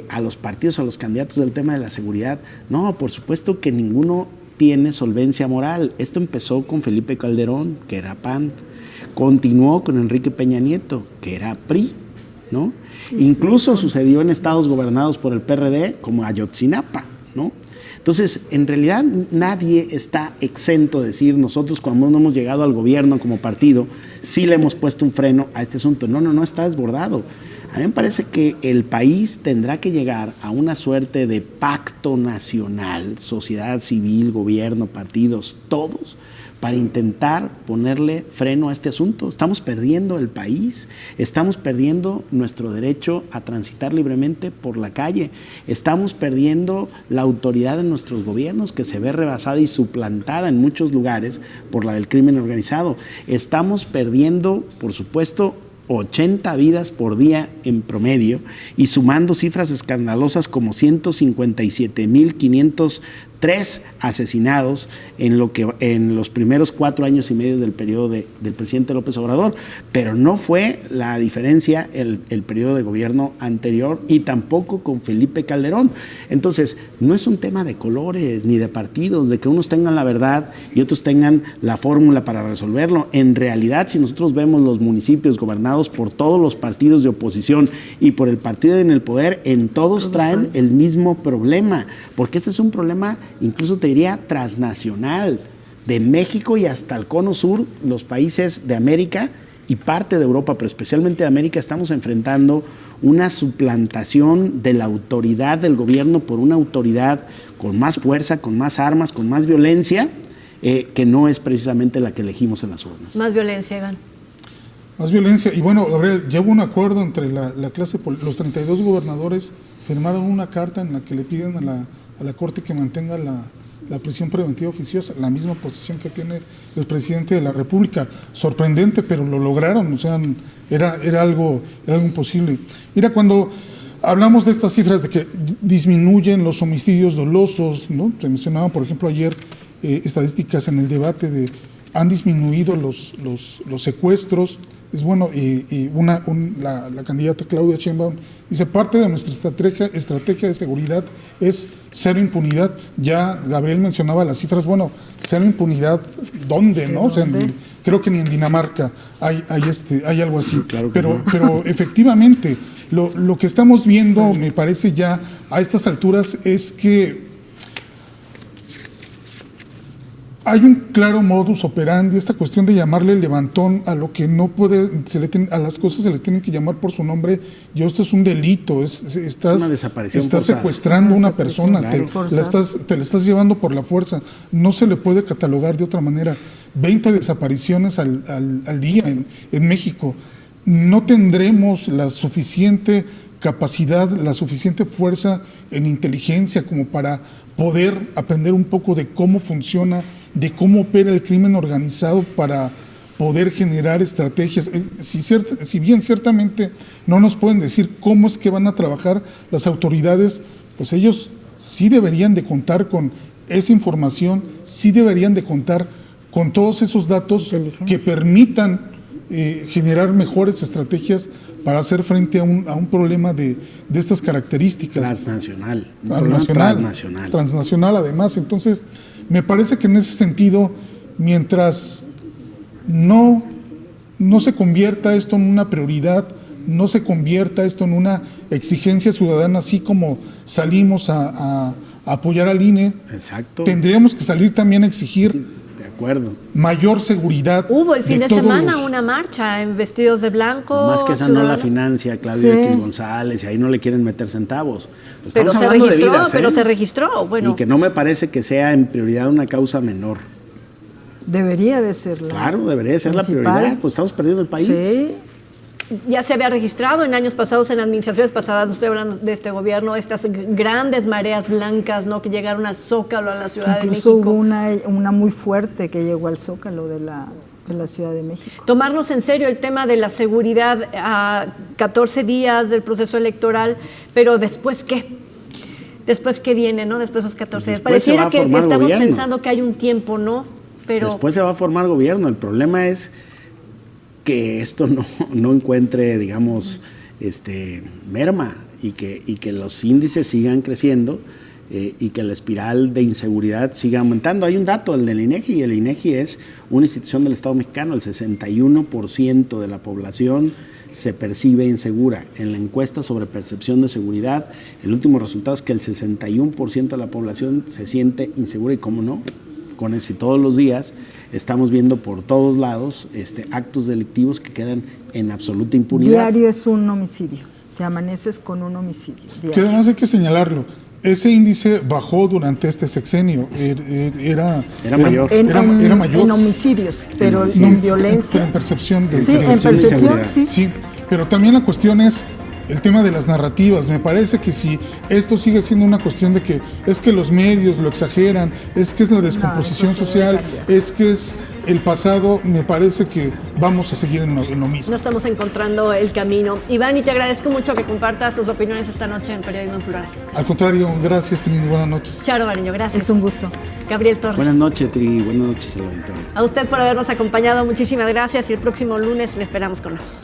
a los partidos, a los candidatos del tema de la seguridad, no, por supuesto que ninguno tiene solvencia moral. Esto empezó con Felipe Calderón, que era PAN, continuó con Enrique Peña Nieto, que era PRI, ¿no? Incluso sucedió en estados gobernados por el PRD, como Ayotzinapa, ¿no? Entonces, en realidad nadie está exento de decir, nosotros cuando no hemos llegado al gobierno como partido, sí le hemos puesto un freno a este asunto. No, está desbordado. A mí me parece que el país tendrá que llegar a una suerte de pacto nacional, sociedad civil, gobierno, partidos, todos, para intentar ponerle freno a este asunto. Estamos perdiendo el país, estamos perdiendo nuestro derecho a transitar libremente por la calle, estamos perdiendo la autoridad de nuestros gobiernos, que se ve rebasada y suplantada en muchos lugares por la del crimen organizado. Estamos perdiendo, por supuesto, 80 vidas por día en promedio y sumando cifras escandalosas como 157.503 asesinados en los primeros 4 años y medio del periodo del presidente López Obrador, pero no fue la diferencia el periodo de gobierno anterior y tampoco con Felipe Calderón. Entonces, no es un tema de colores ni de partidos, de que unos tengan la verdad y otros tengan la fórmula para resolverlo. En realidad, si nosotros vemos los municipios gobernados por todos los partidos de oposición y por el partido en el poder, en todos traen el mismo problema, porque este es un problema, incluso te diría, transnacional, de México y hasta el cono sur, los países de América y parte de Europa, pero especialmente de América, estamos enfrentando una suplantación de la autoridad del gobierno por una autoridad con más fuerza, con más armas, con más violencia, que no es precisamente la que elegimos en las urnas. Más violencia, Iván. Más violencia. Y bueno, Gabriel, ya hubo un acuerdo entre la clase, los 32 gobernadores firmaron una carta en la que le piden a la Corte que mantenga la prisión preventiva oficiosa, la misma posición que tiene el presidente de la República. Sorprendente, pero lo lograron, o sea, era algo imposible. Mira, cuando hablamos de estas cifras de que disminuyen los homicidios dolosos, ¿no? Se mencionaba, por ejemplo, ayer estadísticas en el debate han disminuido los secuestros. Es bueno, la candidata Claudia Sheinbaum dice, parte de nuestra estrategia de seguridad es cero impunidad. Ya Gabriel mencionaba las cifras, bueno, cero impunidad, ¿dónde? ¿No? O sea, creo que ni en Dinamarca hay algo así. Claro, pero efectivamente, lo que estamos viendo, me parece ya a estas alturas, es que hay un claro modus operandi, esta cuestión de llamarle levantón a lo que no puede, a las cosas se les tienen que llamar por su nombre, y esto es un delito, estás una desaparición secuestrando a una persona, claro. te la estás llevando por la fuerza, no se le puede catalogar de otra manera. 20 desapariciones al día en México. No tendremos la suficiente capacidad, la suficiente fuerza en inteligencia como para poder aprender un poco de cómo funciona, de cómo opera el crimen organizado para poder generar estrategias. Si bien ciertamente no nos pueden decir cómo es que van a trabajar las autoridades, pues ellos sí deberían de contar con esa información, sí deberían de contar con todos esos datos que permitan generar mejores estrategias para hacer frente a un problema de estas características. Transnacional además. Entonces, me parece que en ese sentido, mientras no se convierta esto en una prioridad, no se convierta esto en una exigencia ciudadana, así como salimos a apoyar al INE, exacto, tendríamos que salir también a exigir mayor seguridad. Hubo el fin de semana una marcha en vestidos de blanco. Más que esa no la financia Claudio X González, y ahí no le quieren meter centavos. Pues pero se registró, de vidas, pero se registró. Bueno. Y que no me parece que sea en prioridad una causa menor. Debería de ser Claro, debería de ser principal. La prioridad, pues estamos perdiendo el país. Sí. Ya se había registrado en años pasados, en administraciones pasadas, no estoy hablando de este gobierno, estas grandes mareas blancas, ¿no?, que llegaron al Zócalo, a la Ciudad de México. Hubo una muy fuerte que llegó al Zócalo de la Ciudad de México. Tomarnos en serio el tema de la seguridad a 14 días del proceso electoral, pero ¿después qué? ¿Después qué viene, no? Después de esos 14 días. Pareciera que estamos pensando que hay un tiempo, ¿no? Pero después se va a formar gobierno. El problema es que esto no encuentre, digamos, merma, y que los índices sigan creciendo, y que la espiral de inseguridad siga aumentando. Hay un dato, el del INEGI, y el INEGI es una institución del Estado mexicano. El 61% de la población se percibe insegura. En la encuesta sobre percepción de seguridad, el último resultado es que el 61% de la población se siente insegura, y cómo no, con eso, y todos los días estamos viendo por todos lados actos delictivos que quedan en absoluta impunidad. Diario es un homicidio, te amaneces con un homicidio. Diario. Que además hay que señalarlo, ese índice bajó durante este sexenio, era mayor. Era mayor. En homicidios, pero en violencia. Pero en percepción. En percepción, sí. Sí, pero también la cuestión es el tema de las narrativas. Me parece que si esto sigue siendo una cuestión de que es que los medios lo exageran, es que es la descomposición social, es que es el pasado, me parece que vamos a seguir en lo mismo. No estamos encontrando el camino. Iván, y te agradezco mucho que compartas tus opiniones esta noche en Periodismo en Plural. Al contrario, gracias, Trini, buenas noches. Charo Bariño, gracias. Es un gusto. Gabriel Torres. Buenas noches, Trini, buenas noches al auditorio. A usted por habernos acompañado, muchísimas gracias, y el próximo lunes le esperamos con más.